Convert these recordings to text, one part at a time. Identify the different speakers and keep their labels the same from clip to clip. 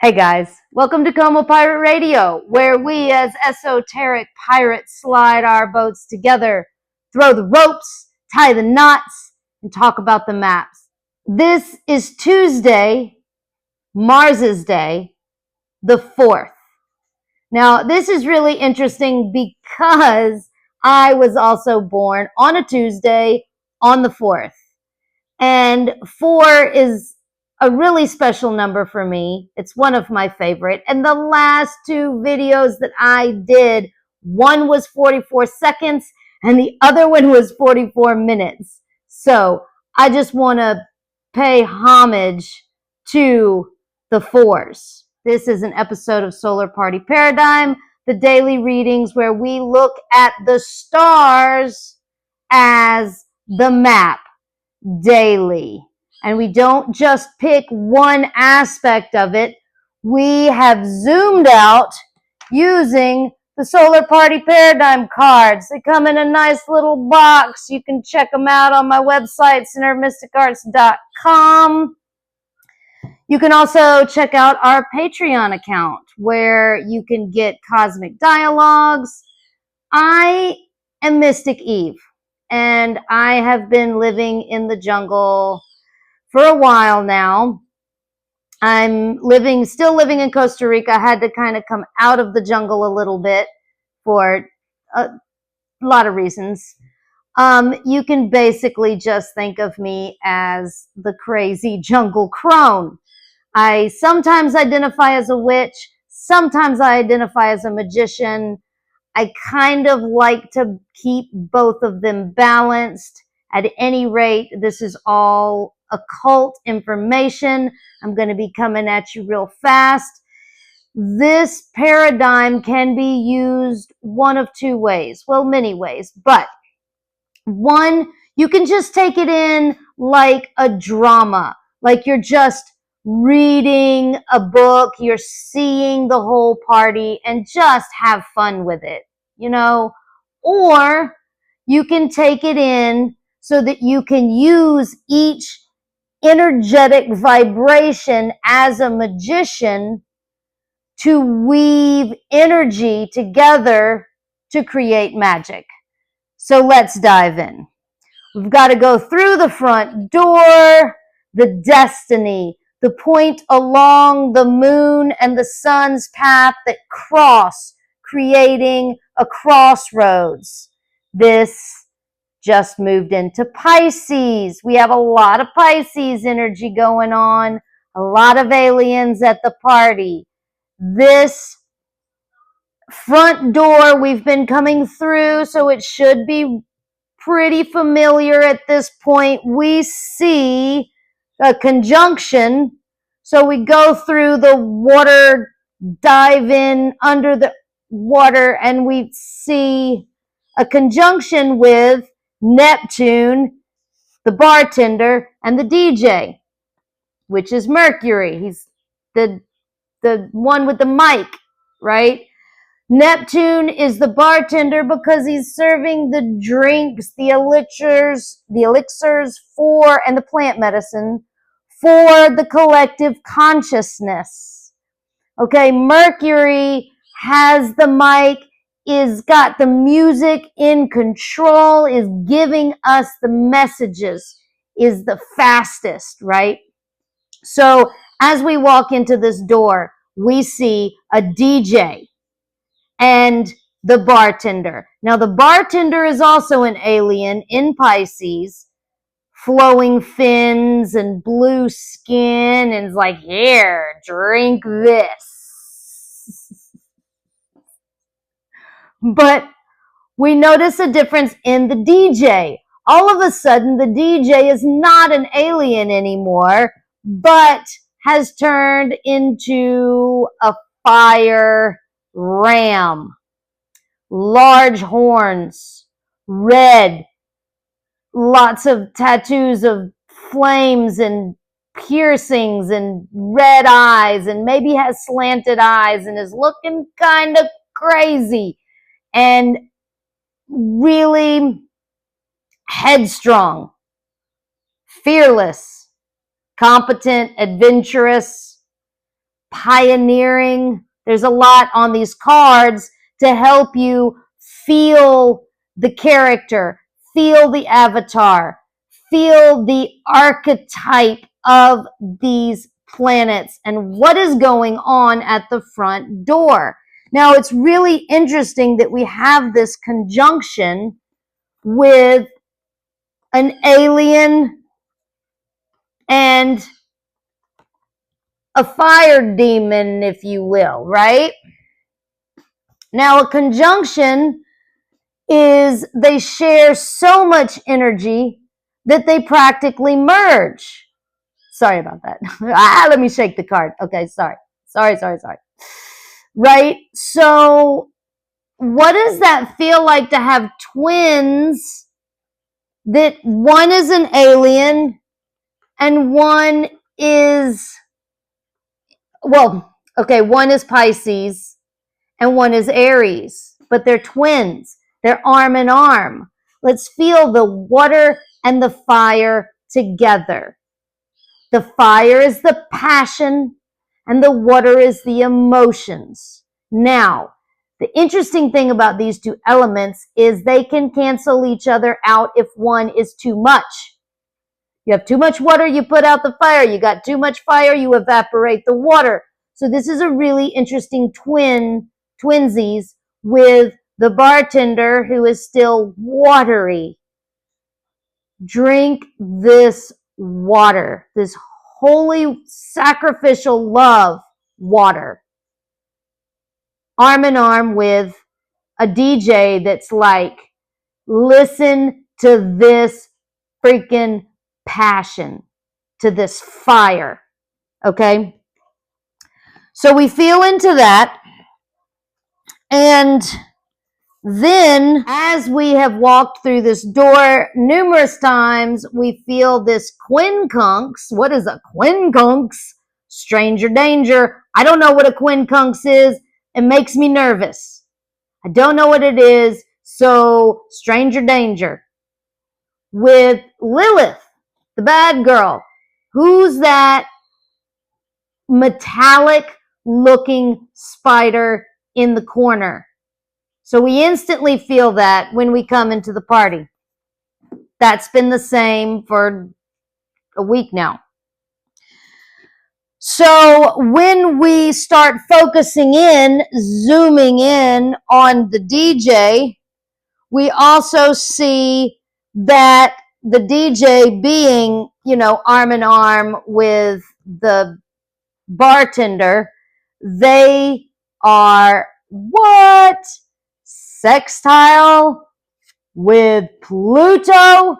Speaker 1: Hey guys, welcome to Como Pirate Radio, where we as esoteric pirates slide our boats together, throw the ropes, tie the knots, and talk about the maps. This is Tuesday, Mars's Day, the 4th. Now, this is really interesting because I was also born on a Tuesday on the 4th. And 4 is a really special number for me. It's one of my favorite. And the last two videos that I did, one was 44 seconds and the other one was 44 minutes. So I just want to pay homage to the 4s. This is an episode of Solar Party Paradigm, the daily readings where we look at the stars as the map daily. And we don't just pick one aspect of it. We have zoomed out using the Solar Party Paradigm cards. They come in a nice little box. You can check them out on my website, centermysticarts.com. You can also check out our Patreon account where you can get cosmic dialogues. I am Mystic Eve, and I have been living in the jungle for a while now. I'm still living in Costa Rica. I had to kind of come out of the jungle a little bit for a lot of reasons. You can basically just think of me as the crazy jungle crone. I sometimes identify as a witch. Sometimes I identify as a magician. I kind of like to keep both of them balanced. At any rate, this is all occult information. I'm going to be coming at you real fast. This paradigm can be used one of two ways. Well, many ways. But one, you can just take it in like a drama. Like you're just reading a book, you're seeing the whole party and just have fun with it, or you can take it in so that you can use each energetic vibration as a magician to weave energy together to create magic. So let's dive in. We've got to go through the front door, the destiny, the point along the moon and the sun's path that cross, creating a crossroads. This just moved into Pisces. We have a lot of Pisces energy going on, a lot of aliens at the party. This front door we've been coming through, so it should be pretty familiar at this point. We see a conjunction. So we go through the water, dive in under the water, and we see a conjunction with Neptune, the bartender, and the DJ, which is Mercury. He's the one with the mic, right? Neptune is the bartender because he's serving the drinks, the elixirs and the plant medicine for the collective consciousness. Okay, Mercury has the mic, is got the music in control, is giving us the messages, is the fastest, right? So as we walk into this door, we see a DJ and the bartender. Now, the bartender is also an alien in Pisces, flowing fins and blue skin, and is like, here, drink this. But we notice a difference in the DJ. All of a sudden, the DJ is not an alien anymore, but has turned into a fire ram. Large horns, red, lots of tattoos of flames and piercings and red eyes, and maybe has slanted eyes and is looking kind of crazy and really headstrong, fearless, competent, adventurous, pioneering. There's a lot on these cards to help you feel the character, feel the avatar, feel the archetype of these planets and what is going on at the front door. Now, it's really interesting that we have this conjunction with an alien and a fire demon, if you will, right? Now, a conjunction is they share so much energy that they practically merge. Sorry about that. Let me shake the card. Okay, sorry. Right? So, what does that feel like to have twins that one is an alien and one is, well, okay, one is Pisces and one is Aries, but they're twins. They're arm in arm. Let's feel the water and the fire together. The fire is the passion and the water is the emotions. Now, the interesting thing about these two elements is they can cancel each other out if one is too much. You have too much water, you put out the fire. You got too much fire, you evaporate the water. So this is a really interesting twinsies with the bartender who is still watery. Drink this water, this holy sacrificial love water. Arm in arm with a DJ that's like, listen to this freaking passion, to this fire. Okay? So we feel into that. And then, as we have walked through this door numerous times, we feel this quincunx. What is a quincunx? Stranger danger. I don't know what a quincunx is. It makes me nervous. I don't know what it is. So, stranger danger. With Lilith, the bad girl. Who's that metallic looking spider in the corner? So we instantly feel that when we come into the party. That's been the same for a week now. So when we start focusing in, zooming in on the DJ, we also see that the DJ being, arm in arm with the bartender, they are what? Sextile with Pluto.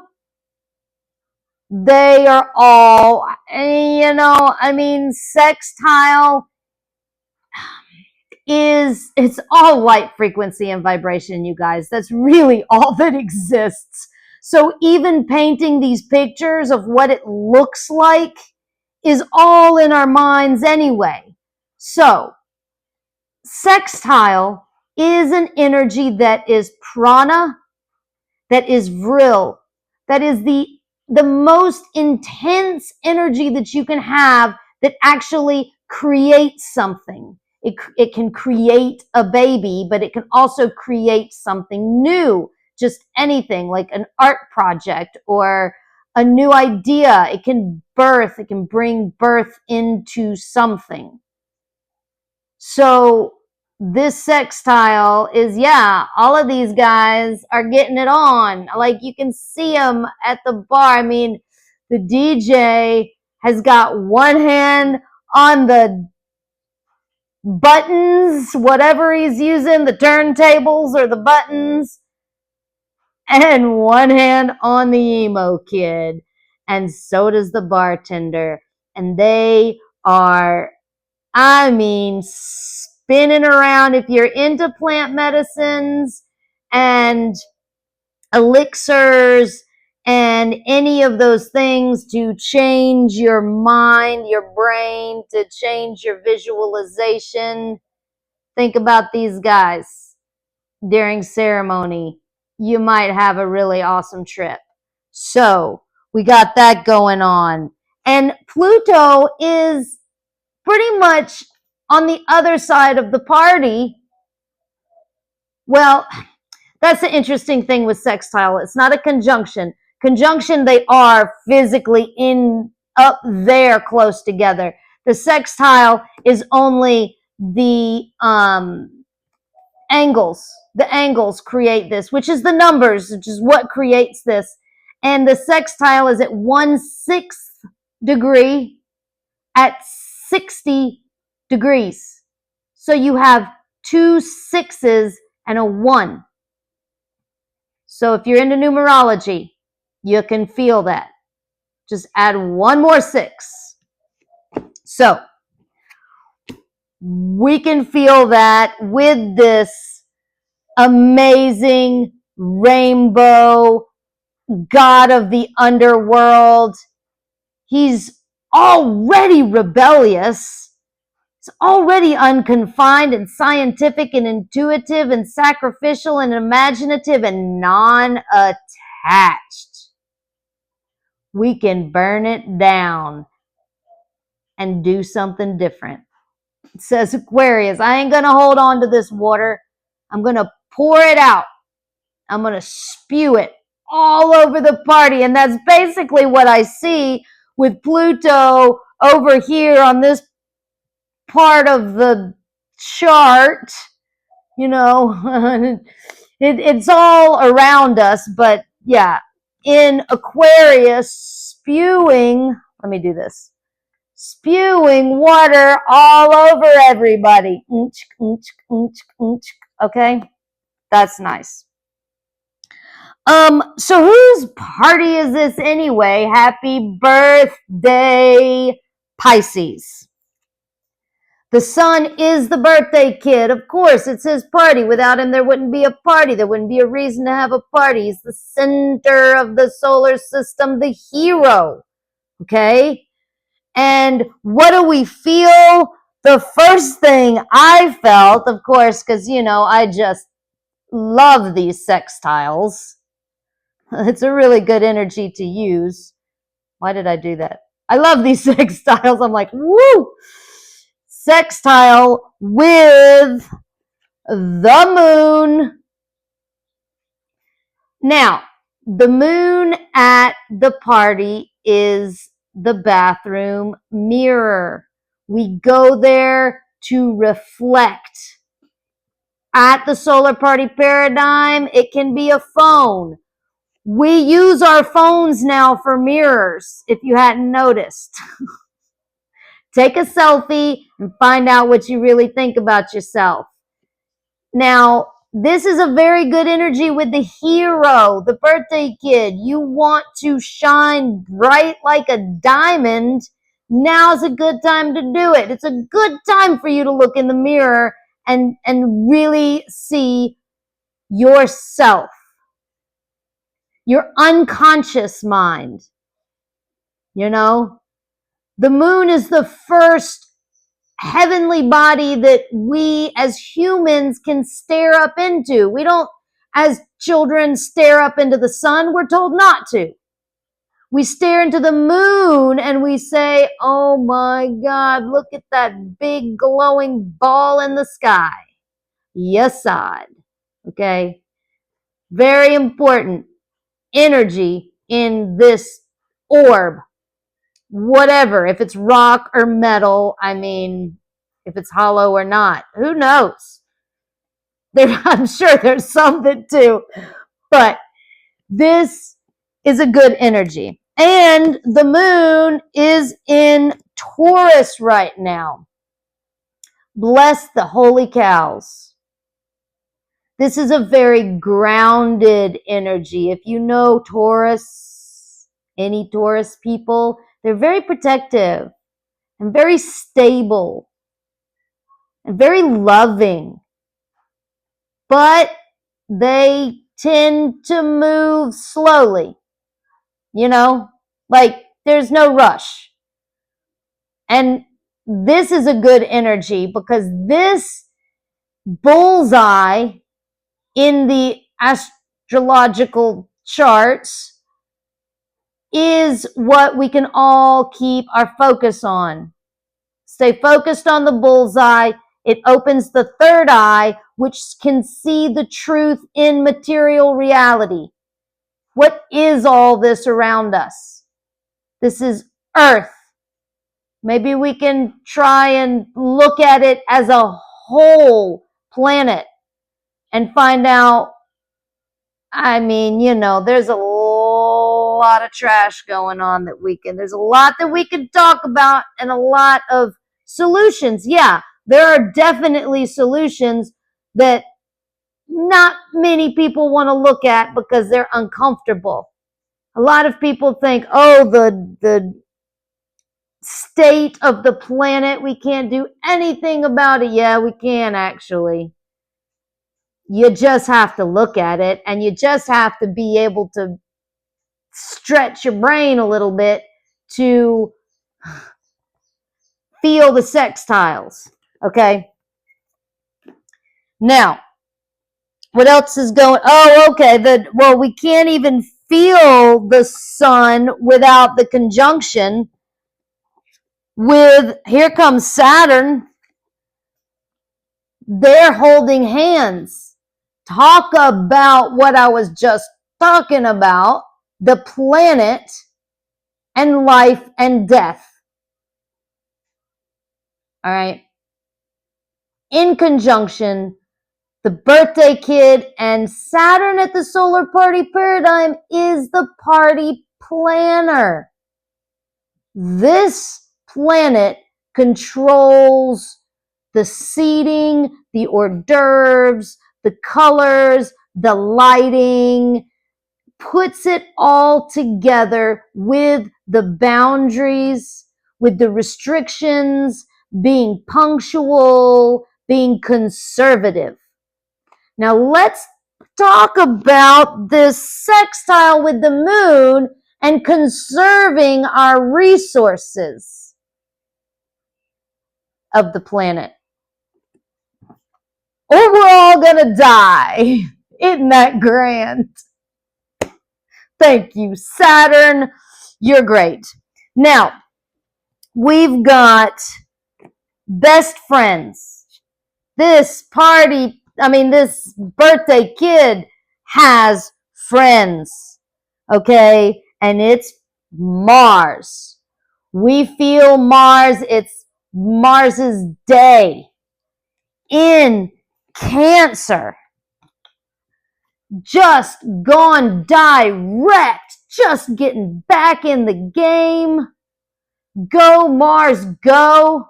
Speaker 1: They are all, sextile it's all light frequency and vibration, you guys. That's really all that exists. So even painting these pictures of what it looks like is all in our minds anyway. So sextile is an energy that is prana, that is vril, that is the most intense energy that you can have that actually creates something. It can create a baby, but it can also create something new, just anything like an art project or a new idea. It can bring birth into something. So this sextile is, all of these guys are getting it on. Like you can see them at the bar. I mean, the DJ has got one hand on the buttons, whatever he's using, the turntables or the buttons, and one hand on the emo kid. And so does the bartender. And they are, spinning around. If you're into plant medicines and elixirs and any of those things to change your mind, your brain, to change your visualization, think about these guys during ceremony. You might have a really awesome trip. So we got that going on. And Pluto is pretty much on the other side of the party, well, that's the interesting thing with sextile. It's not a conjunction. Conjunction, they are physically in up there close together. The sextile is only the angles. The angles create this, which is the numbers, which is what creates this. And the sextile is at 1/6 degree at 60 degrees. So you have 2 6s and a 1. So if you're into numerology, you can feel that. Just add one more 6. So we can feel that with this amazing rainbow god of the underworld. He's already rebellious. He's already unconfined and scientific and intuitive and sacrificial and imaginative and non-attached. We can burn it down and do something different. It says Aquarius, I ain't going to hold on to this water. I'm going to pour it out. I'm going to spew it all over the party. And that's basically what I see with Pluto over here on this part of the chart. You know, it's all around us. But yeah, in Aquarius, spewing, let me do this. Spewing water all over everybody. Okay, that's nice. So whose party is this anyway? Happy birthday, Pisces. The sun is the birthday kid. Of course, it's his party. Without him, there wouldn't be a party. There wouldn't be a reason to have a party. He's the center of the solar system, the hero. Okay? And what do we feel? The first thing I felt, of course, because, you know, I just love these sextiles. It's a really good energy to use. Why did I do that? I love these sextiles. I'm like, woo! Sextile with the moon. Now, the moon at the party is the bathroom mirror. We go there to reflect. At the solar party paradigm, it can be a phone. We use our phones now for mirrors, if you hadn't noticed. Take a selfie and find out what you really think about yourself. Now, this is a very good energy with the hero, the birthday kid. You want to shine bright like a diamond. Now's a good time to do it. It's a good time for you to look in the mirror and really see yourself, your unconscious mind. You know, the moon is the first heavenly body that we as humans can stare up into. We don't, as children, stare up into the sun. We're told not to. We stare into the moon and we say, oh my God, look at that big glowing ball in the sky. Yes, God. Okay. Very important energy in this orb. Whatever, if it's rock or metal, I mean, if it's hollow or not, who knows? I'm sure there's some that do, but this is a good energy. And the moon is in Taurus right now. Bless the holy cows. This is a very grounded energy. If you know Taurus, any Taurus people, they're very protective and very stable and very loving. But they tend to move slowly. You know, like there's no rush. And this is a good energy because this bullseye in the astrological charts is what we can all keep our focus on. Stay focused on the bullseye. It opens the third eye, which can see the truth in material reality. What is all this around us? This is Earth. Maybe we can try and look at it as a whole planet and find out. I mean, there's a lot of trash going on there's a lot that we could talk about and a lot of solutions. Yeah, there are definitely solutions that not many people want to look at because they're uncomfortable. A lot of people think, oh, the state of the planet, we can't do anything about it. Yeah, we can actually. You just have to look at it, and you just have to be able to stretch your brain a little bit to feel the sextiles. Okay. Now, what else is going? Oh, okay. We can't even feel the sun without the conjunction with, here comes Saturn. They're holding hands. Talk about what I was just talking about, the planet and life and death. All right. In conjunction, the birthday kid and Saturn at the solar party paradigm is the party planner. This planet controls the seating, the hors d'oeuvres, the colors, the lighting, puts it all together with the boundaries, with the restrictions, being punctual, being conservative. Now let's talk about this sextile with the moon and conserving our resources of the planet. Or we're all gonna die. Isn't that grand? Thank you, Saturn. You're great. Now, we've got best friends. This birthday kid has friends. Okay? And it's Mars. We feel Mars. It's Mars's day. In Cancer. Just gone direct. Just getting back in the game. Go, Mars, go.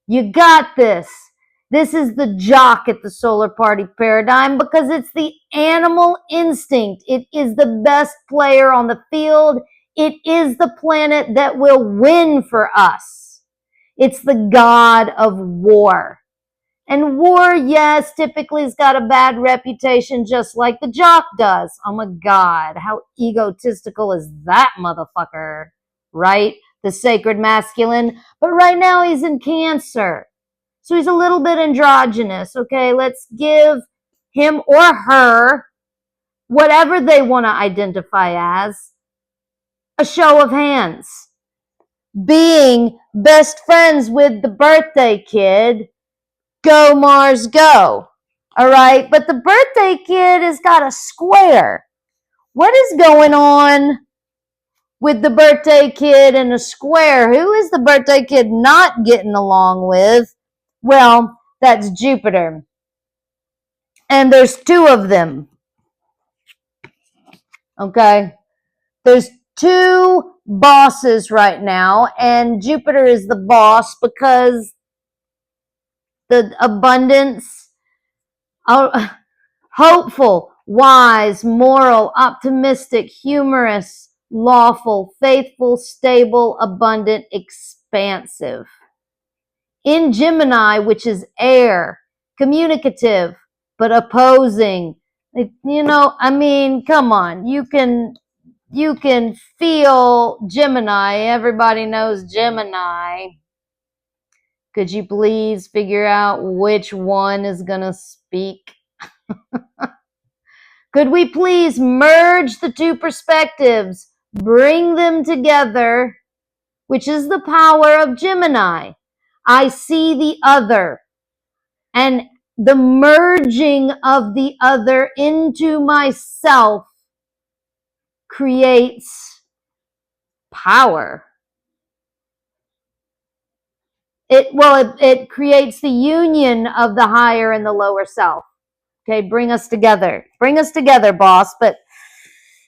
Speaker 1: You got this. This is the jock at the solar party paradigm because it's the animal instinct. It is the best player on the field. It is the planet that will win for us. It's the god of war. And war, yes, typically has got a bad reputation just like the jock does. Oh my God, how egotistical is that motherfucker, right? The sacred masculine. But right now he's in Cancer. So he's a little bit androgynous, okay? Let's give him or her, whatever they want to identify as, a show of hands. Being best friends with the birthday kid, go Mars, go. All right, but the birthday kid has got a square. What is going on with the birthday kid and a square? Who is the birthday kid not getting along with? Well, that's Jupiter. And there's two of them. Okay? There's two bosses right now, and Jupiter is the boss because the abundance, hopeful, wise, moral, optimistic, humorous, lawful, faithful, stable, abundant, expansive. In Gemini, which is air, communicative, but opposing. Come on. You can feel Gemini. Everybody knows Gemini. Could you please figure out which one is going to speak? Could we please merge the two perspectives, bring them together, which is the power of Gemini. I see the other, and the merging of the other into myself creates power. It creates the union of the higher and the lower self. Okay, bring us together. Bring us together, boss. But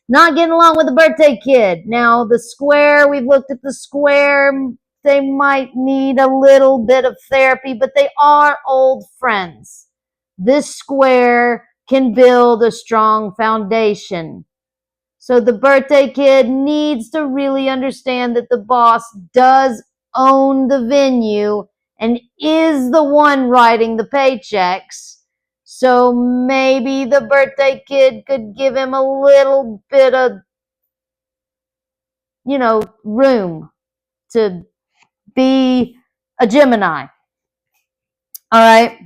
Speaker 1: not getting along with the birthday kid. Now, the square, we've looked at the square. They might need a little bit of therapy, but they are old friends. This square can build a strong foundation. So the birthday kid needs to really understand that the boss does own the venue and is the one writing the paychecks. So maybe the birthday kid could give him a little bit of, room to be a Gemini. All right.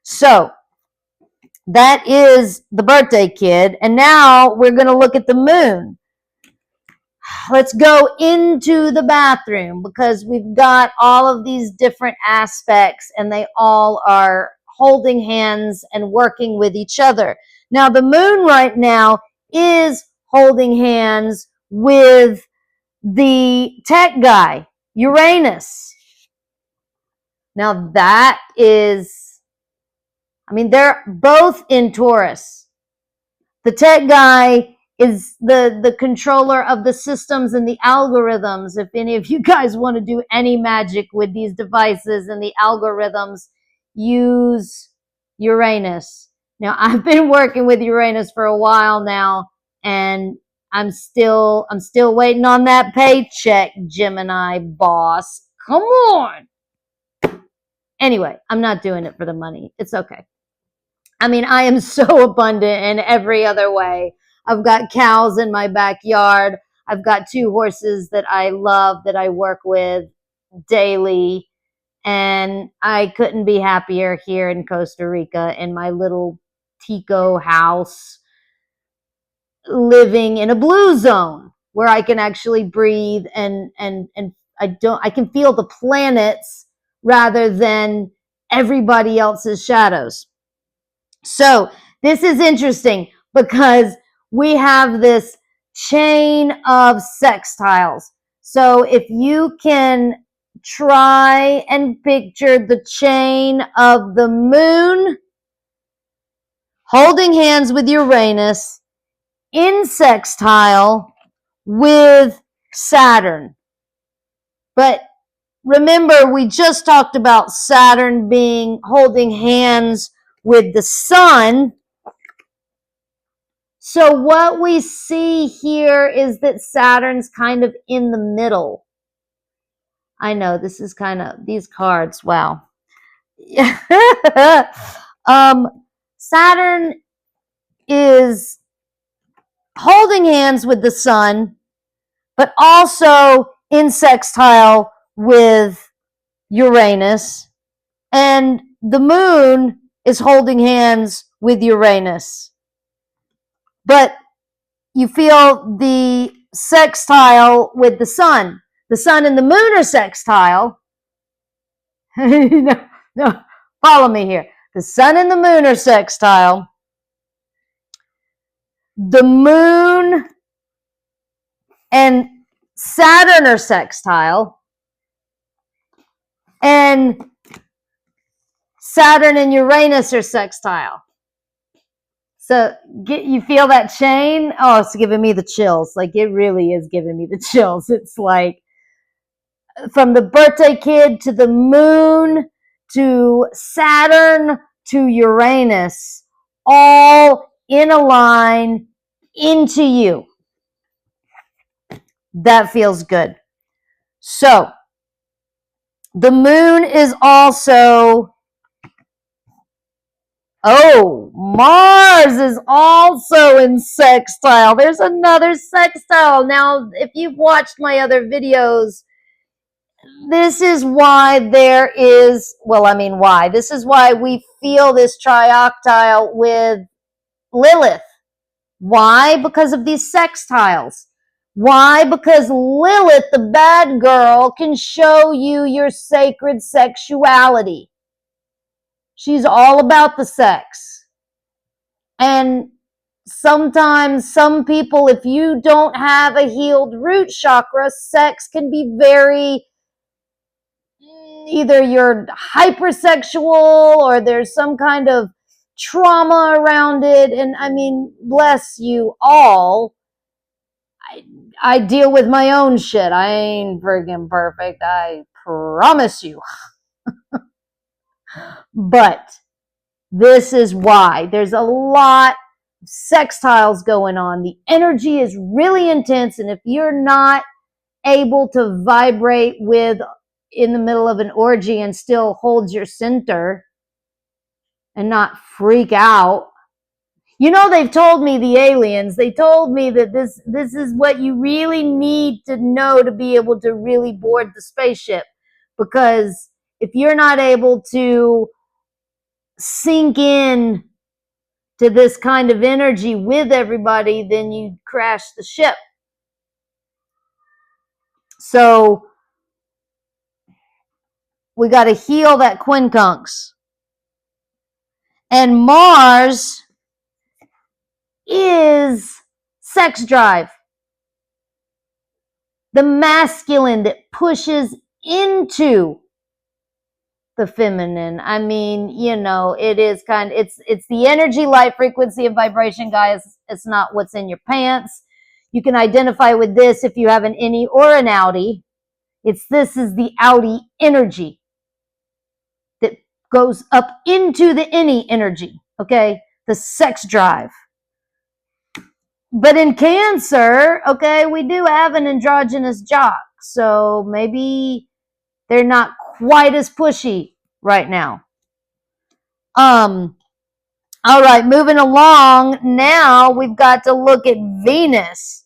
Speaker 1: So that is the birthday kid. And now we're going to look at the moon. Let's go into the bathroom because we've got all of these different aspects and they all are holding hands and working with each other. Now, the moon right now is holding hands with the tech guy, Uranus. Now, that is, they're both in Taurus. The tech guy is the controller of the systems and the algorithms. If any of you guys want to do any magic with these devices and the algorithms, use Uranus. Now, I've been working with Uranus for a while now, and I'm still waiting on that paycheck, Gemini boss. Come on. Anyway, I'm not doing it for the money. It's okay. I am so abundant in every other way. I've got cows in my backyard. I've got 2 horses that I love, that I work with daily. And I couldn't be happier here in Costa Rica in my little Tico house, living in a blue zone where I can actually breathe and I can feel the planets rather than everybody else's shadows. So this is interesting because we have this chain of sextiles. So if you can try and picture the chain of the moon holding hands with Uranus in sextile with Saturn. But remember, we just talked about Saturn being holding hands with the sun. So what we see here is that Saturn's kind of in the middle. I know this is kind of these cards. Wow. Saturn is holding hands with the sun, but also in sextile with Uranus. And the moon is holding hands with Uranus. But you feel the sextile with the sun. The sun and the moon are sextile. No, follow me here. The sun and the moon are sextile. The moon and Saturn are sextile. And Saturn and Uranus are sextile. So you feel that chain? Oh, it's giving me the chills. Like, it really is giving me the chills. It's like from the birthday kid to the moon to Saturn to Uranus, all in a line into you. That feels good. So the moon is also, Mars is also in sextile. There's another sextile. Now, if you've watched my other videos, this is why this is why we feel this trioctile with Lilith. Why? Because of these sextiles. Why? Because Lilith, the bad girl, can show you your sacred sexuality. She's all about the sex. And sometimes some people, if you don't have a healed root chakra, sex can be very, either you're hypersexual or there's some kind of trauma around it. And I mean, bless you all. I deal with my own shit. I ain't friggin' perfect. I promise you. But this is why there's a lot of sextiles going on. The energy is really intense. And if you're not able to vibrate with in the middle of an orgy and still hold your center and not freak out, you know, they've told me, the aliens, they told me that this is what you really need to know to be able to really board the spaceship. Because if you're not able to sink in to this kind of energy with everybody, then you crash the ship. So we got to heal that quincunx. And Mars is sex drive. The masculine that pushes into the feminine. I mean, you know, it is kind of, it's the energy, light, frequency, and vibration, guys. It's not what's in your pants. You can identify with this if you have an innie or an outie. This is the outie energy that goes up into the innie energy, okay? The sex drive. But in Cancer, okay, we do have an androgynous jock. So maybe they're not quite as pushy right now. All right, moving along. Now we've got to look at Venus.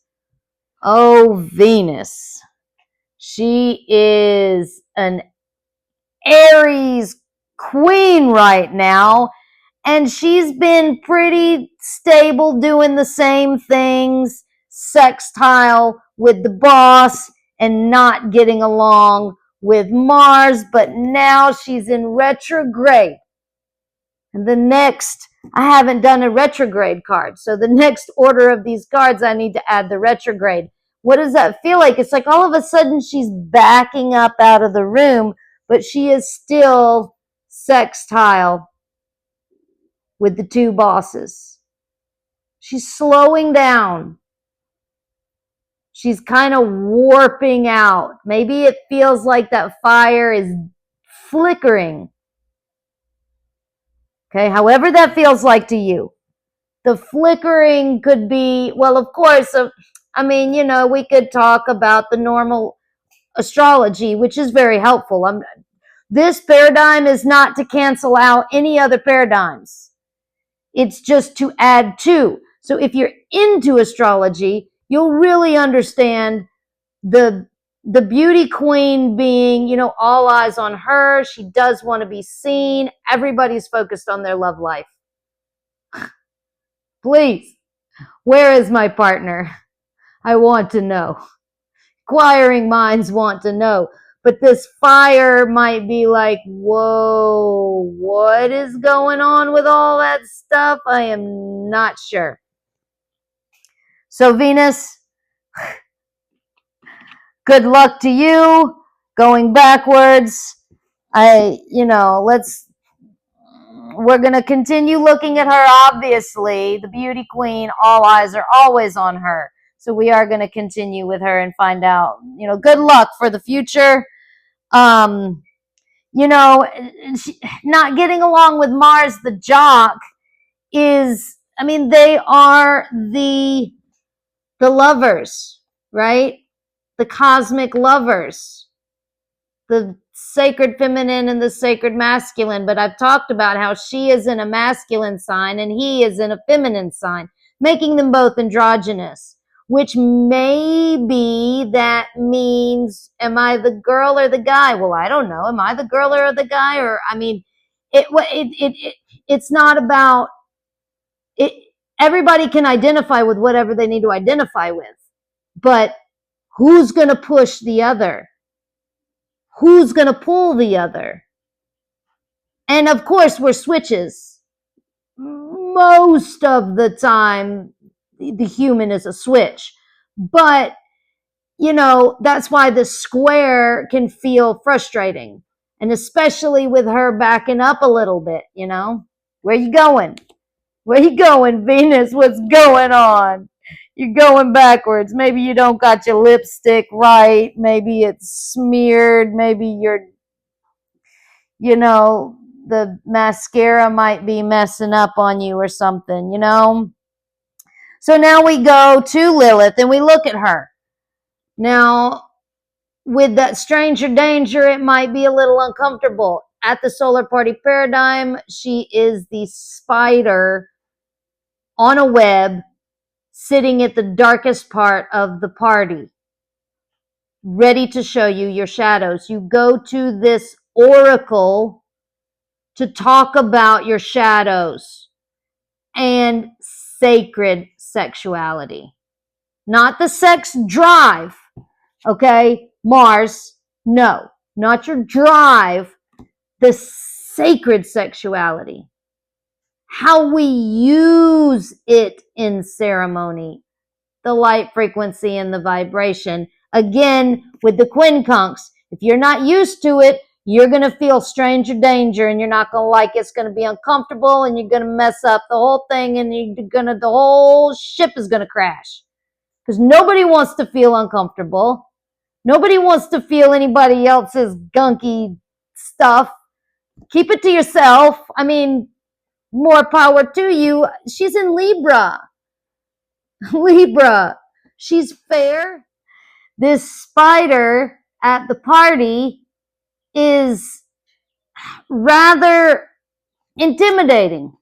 Speaker 1: Oh, Venus. She is an Aries queen right now. And she's been pretty stable doing the same things, sextile with the boss and not getting along with Mars. But now she's in retrograde. And the next, I haven't done a retrograde card. So the next order of these cards, I need to add the retrograde. What does that feel like? It's like all of a sudden she's backing up out of the room, but she is still sextile with the two bosses. She's slowing down. She's kind of warping out. Maybe it feels like that fire is flickering. Okay, however that feels like to you. The flickering could be, well, of course, I mean, you know, we could talk about the normal astrology, which is very helpful. This paradigm is not to cancel out any other paradigms. It's just to add to. So if you're into astrology, you'll really understand the beauty queen being, you know, all eyes on her. She does want to be seen. Everybody's focused on their love life. Please, where is my partner? I want to know. Inquiring minds want to know. But this fire might be like, whoa, what is going on with all that stuff? I am not sure. So Venus, good luck to you going backwards. We're going to continue looking at her, obviously. The beauty queen, all eyes are always on her. So we are going to continue with her and find out, you know, good luck for the future. You know, not getting along with Mars, the jock, is, I mean, they are the lovers, right? The cosmic lovers, the sacred feminine and the sacred masculine. But I've talked about how she is in a masculine sign and he is in a feminine sign, making them both androgynous, which maybe that means, am I the girl or the guy? Well, I don't know. Am I the girl or the guy? Or, I mean, it's not about it. Everybody can identify with whatever they need to identify with. But who's going to push the other? Who's going to pull the other? And of course, we're switches. Most of the time, the human is a switch. But, you know, that's why the square can feel frustrating. And especially with her backing up a little bit, you know? Where you going? Where you going, Venus? What's going on? You're going backwards. Maybe you don't got your lipstick right. Maybe it's smeared. Maybe you're, you know, the mascara might be messing up on you or something, you know? So now we go to Lilith and we look at her. Now, with that stranger danger, it might be a little uncomfortable. At the solar party paradigm, she is the spider on a web sitting at the darkest part of the party, ready to show you your shadows. You go to this oracle to talk about your shadows and sacred sexuality, not the sex drive, okay? Mars, no, not your drive, the sacred sexuality, how we use it in ceremony, the light frequency and the vibration. Again, with the quincunx, if you're not used to it, you're going to feel stranger danger and you're not going to like it. It's going to be uncomfortable and you're going to mess up the whole thing and the whole ship is going to crash. Because nobody wants to feel uncomfortable. Nobody wants to feel anybody else's gunky stuff. Keep it to yourself. I mean, more power to you. She's in Libra. Libra. She's fair. This spider at the party is rather intimidating.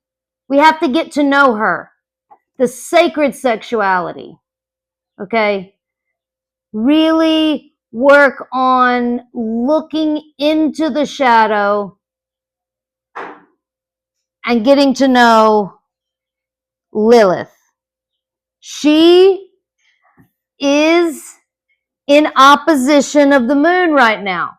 Speaker 1: We have to get to know her. The sacred sexuality. Okay? Really work on looking into the shadow and getting to know Lilith. She is in opposition of the moon right now.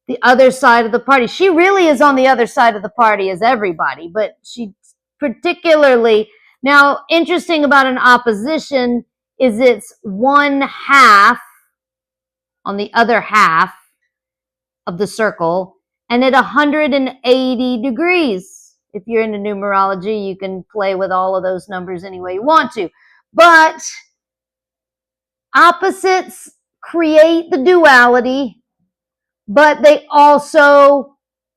Speaker 1: The other side of the party. She really is on the other side of the party as everybody, but she particularly, now interesting about an opposition is it's one half on the other half of the circle and at 180 degrees. If you're into numerology, you can play with all of those numbers any way you want to. But opposites create the duality, but they also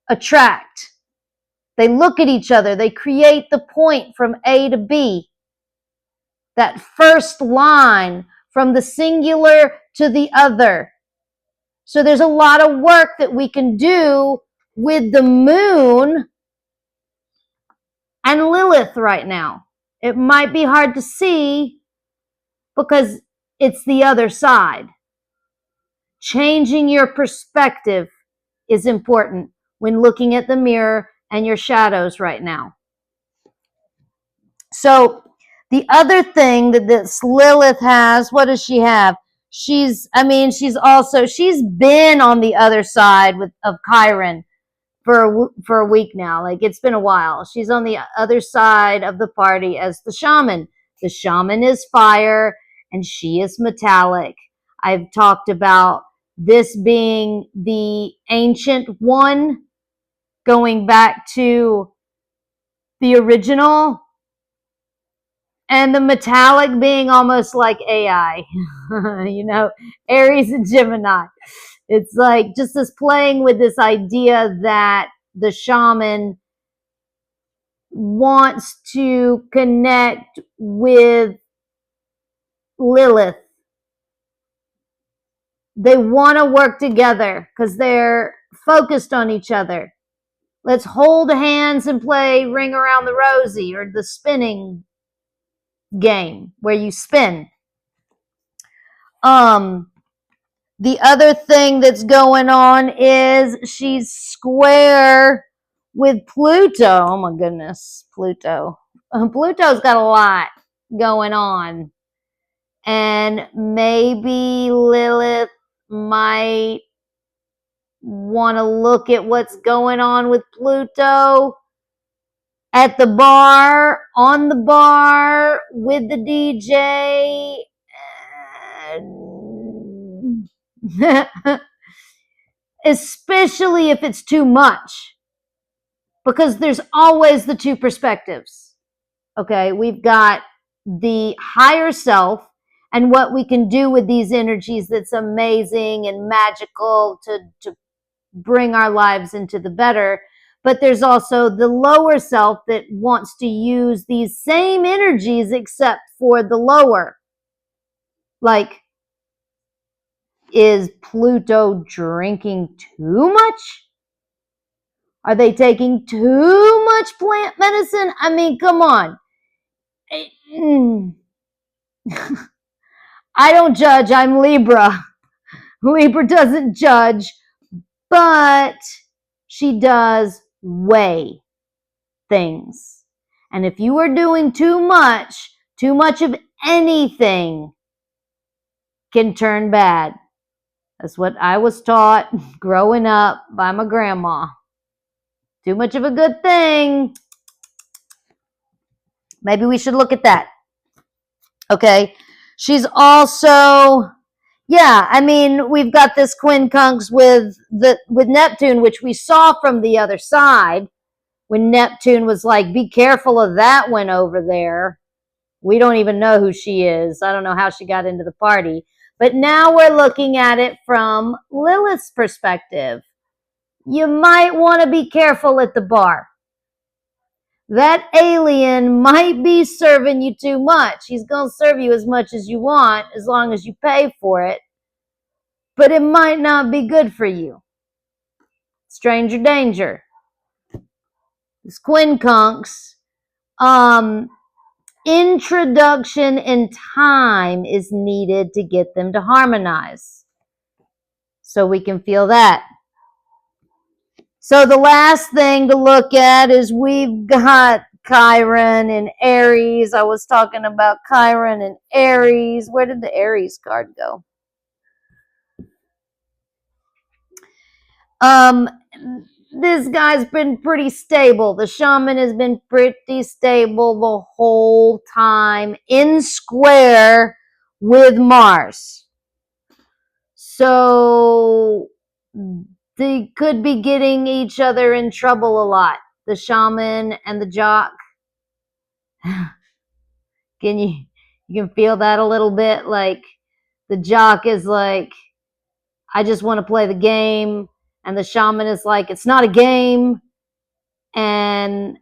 Speaker 1: attract. They look at each other. They create the point from A to B. That first line from the singular to the other. So there's a lot of work that we can do with the moon and Lilith right now. It might be hard to see because it's the other side. Changing your perspective is important when looking at the mirror and your shadows right now. So the other thing that this Lilith has, what does she have? She's been on the other side of Chiron for a week now. Like, it's been a while. She's on the other side of the party as the shaman. The shaman is fire and she is metallic. I've talked about this being the ancient one, going back to the original, and the metallic being almost like AI, you know, Aries and Gemini. It's like just this playing with this idea that the shaman wants to connect with Lilith. They want to work together because they're focused on each other. Let's hold hands and play Ring Around the Rosie or the spinning game where you spin. The other thing that's going on is she's square with Pluto. Oh my goodness, Pluto. Pluto's got a lot going on. And maybe Lilith might want to look at what's going on with Pluto at the bar, on the bar, with the DJ. Especially if it's too much. Because there's always the two perspectives. Okay, we've got the higher self and what we can do with these energies that's amazing and magical to bring our lives into the better. But there's also the lower self that wants to use these same energies except for the lower. Like, is Pluto drinking too much? Are they taking too much plant medicine? I mean, come on. I don't judge. I'm Libra. Libra doesn't judge, but she does weigh things. And if you are doing too much of anything can turn bad. That's what I was taught growing up by my grandma. Too much of a good thing. Maybe we should look at that. Okay. She's also, yeah, I mean, we've got this quincunx with Neptune, which we saw from the other side when Neptune was like, be careful of that one over there. We don't even know who she is. I don't know how she got into the party. But now we're looking at it from Lilith's perspective. You might want to be careful at the bar. That alien might be serving you too much. He's going to serve you as much as you want, as long as you pay for it. But it might not be good for you. Stranger danger. This quincunx, introduction and time is needed to get them to harmonize. So we can feel that. So the last thing to look at is we've got Chiron and Aries. I was talking about Chiron and Aries. Where did the Aries card go? This guy's been pretty stable. The shaman has been pretty stable the whole time in square with Mars. So they could be getting each other in trouble a lot. The shaman and the jock. You can feel that a little bit? Like the jock is like, I just want to play the game. And the shaman is like, it's not a game. And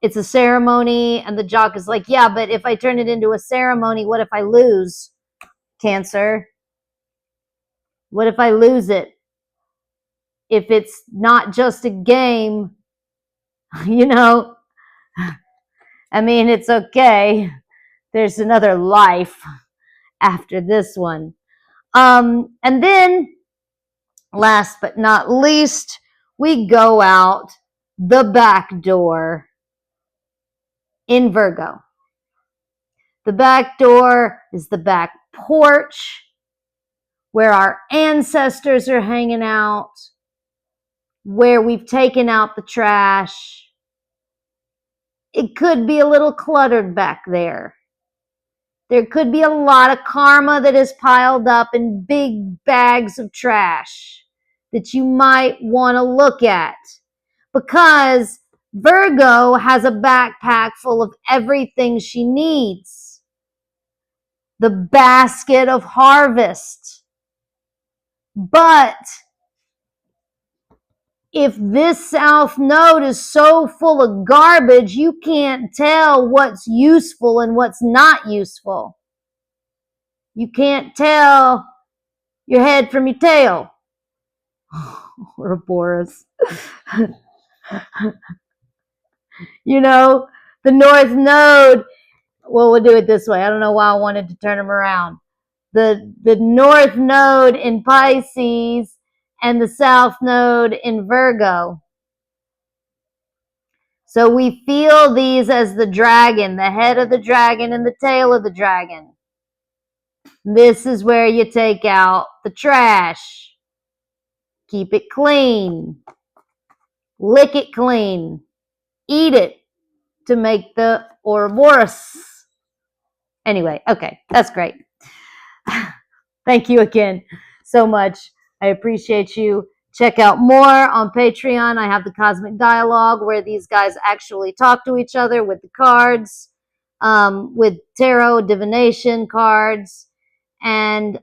Speaker 1: it's a ceremony. And the jock is like, yeah, but if I turn it into a ceremony, what if I lose? Cancer. What if I lose it? If it's not just a game, you know, I mean, it's okay. There's another life after this one. And then, last but not least, we go out the back door in Virgo. The back door is the back porch where our ancestors are hanging out, where we've taken out the trash. It could be a little cluttered back there. There could be a lot of karma that is piled up in big bags of trash that you might want to look at, because Virgo has a backpack full of everything she needs. The basket of harvest. But if this south node is so full of garbage, you can't tell what's useful and what's not useful. You can't tell your head from your tail. Or Boris. You know, the north node, well, we'll do it this way. I don't know why I wanted to turn them around. The north node in Pisces and the south node in Virgo. So we feel these as the dragon, the head of the dragon and the tail of the dragon. This is where you take out the trash. Keep it clean. Lick it clean. Eat it to make the Ouroboros. Anyway, okay, that's great. Thank you again so much. I appreciate you. Check out more on Patreon. I have the Cosmic Dialogue where these guys actually talk to each other with the cards, with tarot divination cards. And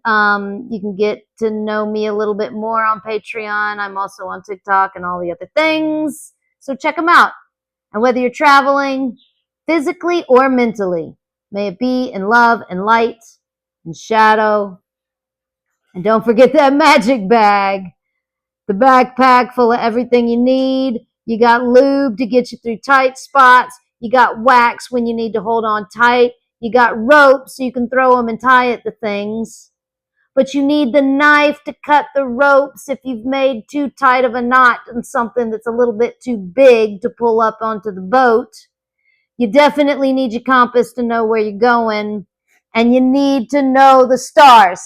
Speaker 1: you can get to know me a little bit more on Patreon. I'm also on TikTok and all the other things. So check them out. And whether you're traveling physically or mentally, may it be in love and light and shadow. And don't forget that magic bag, the backpack full of everything you need. You got lube to get you through tight spots. You got wax when you need to hold on tight. You got rope so you can throw them and tie it to things. But you need the knife to cut the ropes if you've made too tight of a knot in something that's a little bit too big to pull up onto the boat. You definitely need your compass to know where you're going. And you need to know the stars.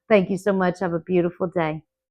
Speaker 1: Thank you so much. Have a beautiful day.